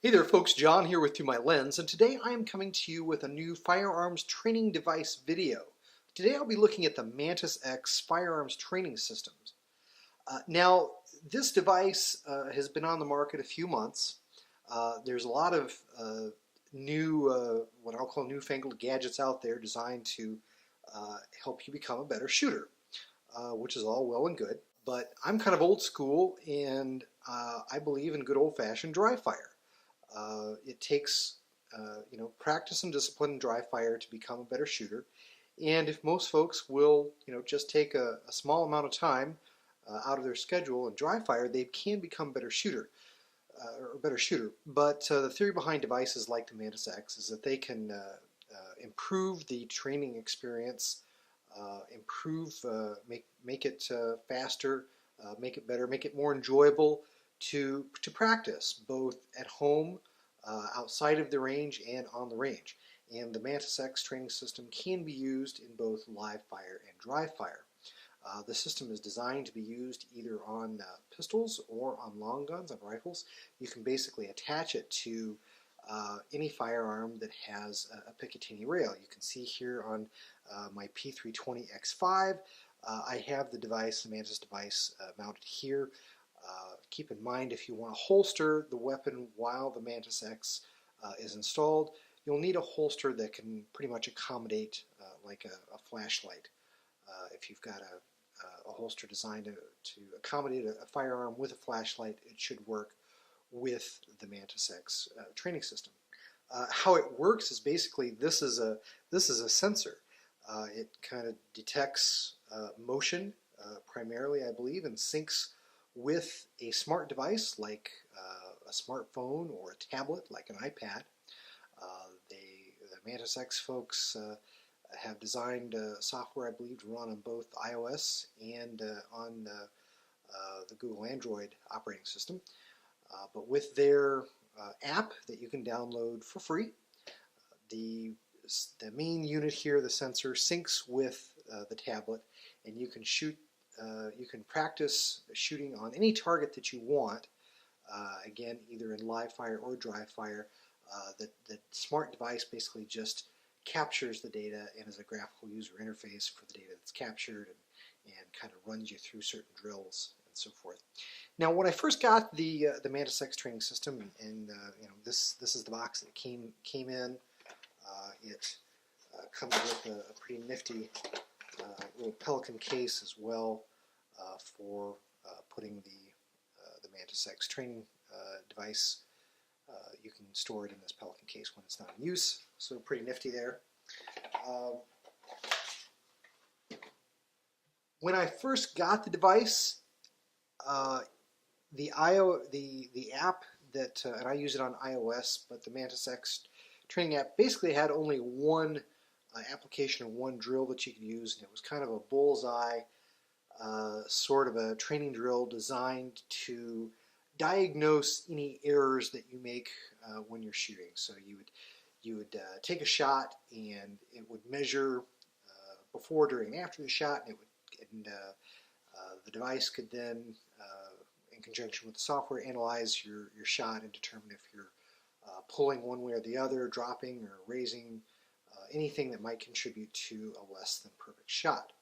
Hey there folks, John here with Through My Lens, and today I am coming to you with a new firearms training device video. Today I'll be looking at the MantisX firearms training systems. Now, this device has been on the market a few months. There's a lot of new, what I'll call newfangled gadgets out there designed to help you become a better shooter, which is all well and good. But I'm kind of old school, and I believe in good old-fashioned dry fire. It takes practice and discipline in dry fire to become a better shooter. And if most folks will just take a small amount of time out of their schedule and dry fire, they can become a better shooter. But the theory behind devices like the MantisX is that they can improve the training experience, make it faster, make it better, make it more enjoyable to practice both at home, outside of the range, and on the range. And the MantisX training system can be used in both live fire and dry fire. The system is designed to be used either on pistols or on long guns, on rifles. You can basically attach it to any firearm that has a Picatinny rail. You can see here on my P320X5, I have the device, the Mantis device, mounted here. Keep in mind, if you want to holster the weapon while the MantisX is installed, you'll need a holster that can pretty much accommodate like a flashlight. If you've got a holster designed to accommodate a firearm with a flashlight, it should work with the MantisX training system. How it works is basically this is a sensor. It kind of detects motion primarily, I believe, and syncs with a smart device like a smartphone or a tablet like an iPad. The MantisX folks have designed software, I believe, to run on both iOS and on the Google Android operating system. But with their app that you can download for free, the main unit here, the sensor, syncs with the tablet, and you can shoot. You can practice shooting on any target that you want. Again, either in live fire or dry fire. The smart device basically just captures the data and is a graphical user interface for the data that's captured, and kind of runs you through certain drills and so forth. Now, when I first got the MantisX training system, and this is the box that came in. It comes with a pretty nifty little Pelican case as well for putting the MantisX training device. You can store it in this Pelican case when it's not in use, so pretty nifty there. When I first got the device, the app that, and I use it on iOS, but the MantisX training app basically had only one application and one drill that you could use, and it was kind of a bullseye sort of a training drill designed to diagnose any errors that you make when you're shooting. So you would take a shot, and it would measure before, during, and after the shot, and the device could then, in conjunction with the software, analyze your shot and determine if you're pulling one way or the other, dropping or raising, anything that might contribute to a less than perfect shot.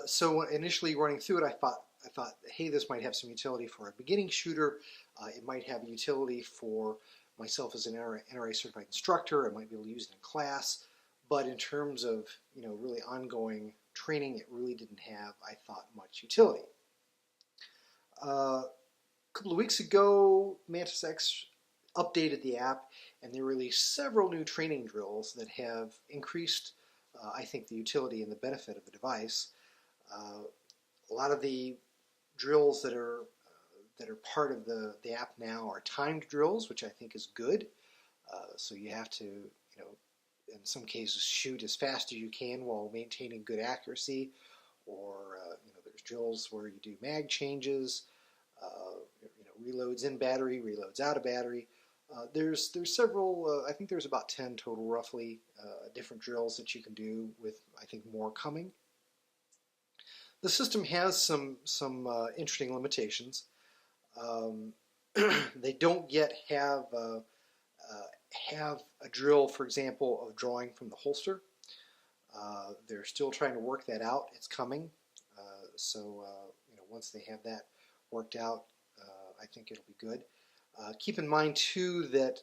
So initially running through it, I thought, hey, this might have some utility for a beginning shooter. It might have utility for myself as an NRA certified instructor. I might be able to use it in class. But in terms of really ongoing training, it really didn't have, I thought, much utility. A couple of weeks ago, MantisX updated the app, and they released several new training drills that have increased, I think, the utility and the benefit of the device. A lot of the drills that are part of the app now are timed drills, which I think is good. So you have to, in some cases, shoot as fast as you can while maintaining good accuracy. Or there's drills where you do mag changes, reloads in battery, reloads out of battery. There's several. I think there's about 10 total, roughly, different drills that you can do, with I think more coming. The system has some interesting limitations. they don't yet have a drill, for example, of drawing from the holster. They're still trying to work that out. It's coming. Once they have that worked out, I think it'll be good. Keep in mind too that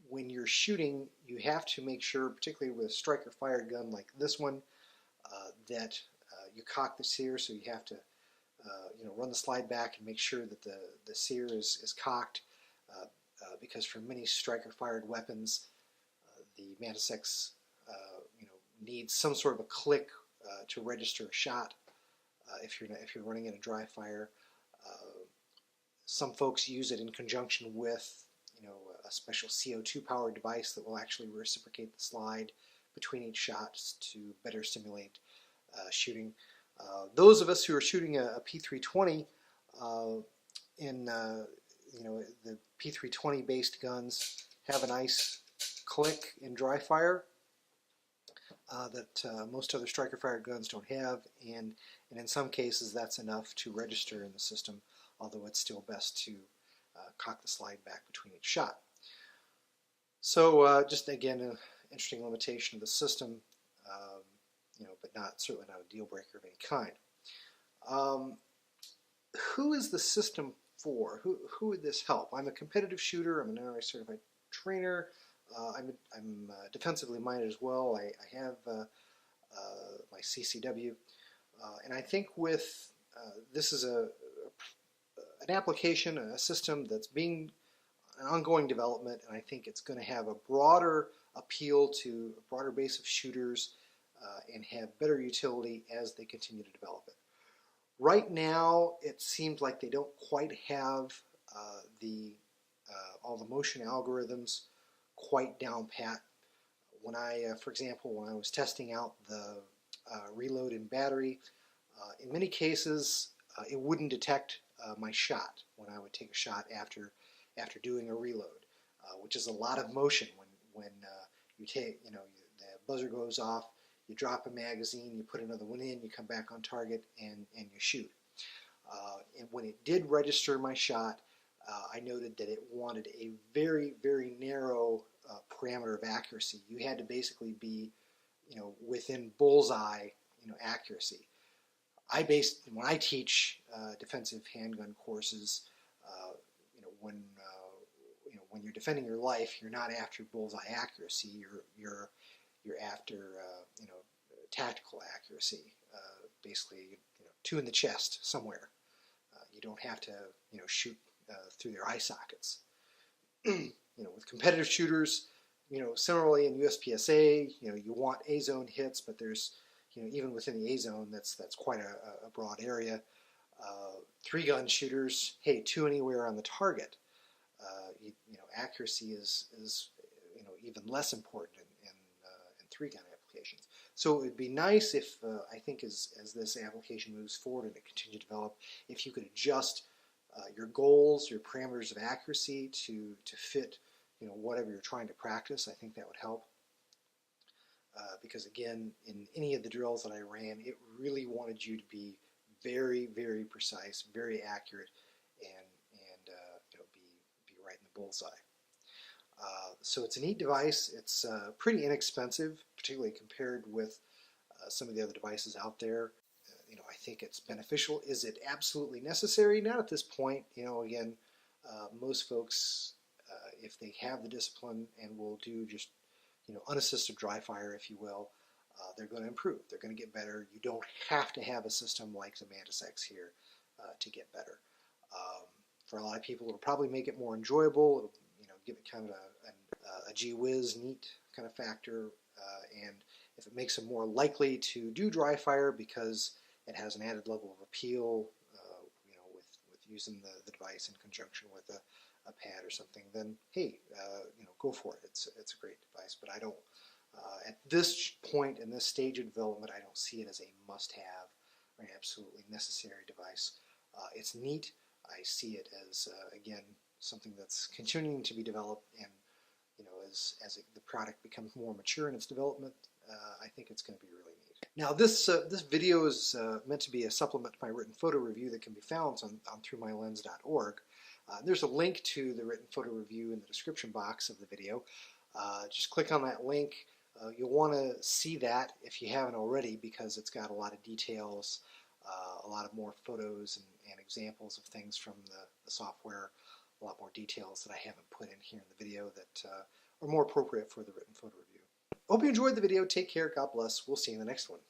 when you're shooting, you have to make sure, particularly with a striker fired gun like this one, that you cock the sear. So you have to run the slide back and make sure that the sear is cocked, because for many striker fired weapons, the MantisX needs some sort of a click to register a shot. If you're running in a dry fire, some folks use it in conjunction with a special CO2 powered device that will actually reciprocate the slide between each shot to better simulate shooting. Those of us who are shooting a P320 in the P320 based guns have a nice click in dry fire that most other striker fired guns don't have, and in some cases that's enough to register in the system, although it's still best to cock the slide back between each shot. So just again, an interesting limitation of the system, but certainly not a deal breaker of any kind. Who is the system for? Who would this help? I'm a competitive shooter. I'm an NRA certified trainer. I'm defensively minded as well. I have my CCW, and I think with this is an application, a system that's being an ongoing development, and I think it's going to have a broader appeal to a broader base of shooters and have better utility as they continue to develop it. Right now, it seems like they don't quite have all the motion algorithms quite down pat. When for example, when I was testing out the reload in battery, in many cases it wouldn't detect my shot when I would take a shot after doing a reload, which is a lot of motion when you take, the buzzer goes off, you drop a magazine, you put another one in, you come back on target, and you shoot. And when it did register my shot, I noted that it wanted a very, very narrow parameter of accuracy. You had to basically be, within bullseye, accuracy. When I teach defensive handgun courses, when you're defending your life, you're not after bullseye accuracy. You're after tactical accuracy. Basically, two in the chest somewhere. You don't have to shoot through their eye sockets. With competitive shooters, similarly in USPSA, you want A zone hits, but there's even within the A zone, that's quite a broad area. 3-gun shooters, hey, 2 anywhere on the target. Accuracy is even less important in 3-gun applications. So it'd be nice if I think as this application moves forward and it continues to develop, if you could adjust your goals, your parameters of accuracy to fit whatever you're trying to practice. I think that would help. Because again, in any of the drills that I ran, it really wanted you to be very, very precise, very accurate, and be right in the bullseye. So it's a neat device. It's pretty inexpensive, particularly compared with some of the other devices out there. I think it's beneficial. Is it absolutely necessary? Not at this point. Again, most folks, if they have the discipline and will do just unassisted dry fire, if you will, they're going to improve. They're going to get better. You don't have to have a system like the MantisX here to get better. For a lot of people, it'll probably make it more enjoyable. It'll give it kind of a gee whiz, neat kind of factor, and if it makes them more likely to do dry fire because it has an added level of appeal, with using the device in conjunction with a pad or something, then hey, go for it. It's a great device, but I don't. At this point in this stage of development, I don't see it as a must-have or an absolutely necessary device. It's neat. I see it as again something that's continuing to be developed, and the product becomes more mature in its development, I think it's going to be really neat. Now this video is meant to be a supplement to my written photo review that can be found on throughmylens.org. There's a link to the written photo review in the description box of the video. Just click on that link. You'll want to see that if you haven't already, because it's got a lot of details, a lot of more photos and examples of things from the software, a lot more details that I haven't put in here in the video that are more appropriate for the written photo review. Hope you enjoyed the video. Take care. God bless. We'll see you in the next one.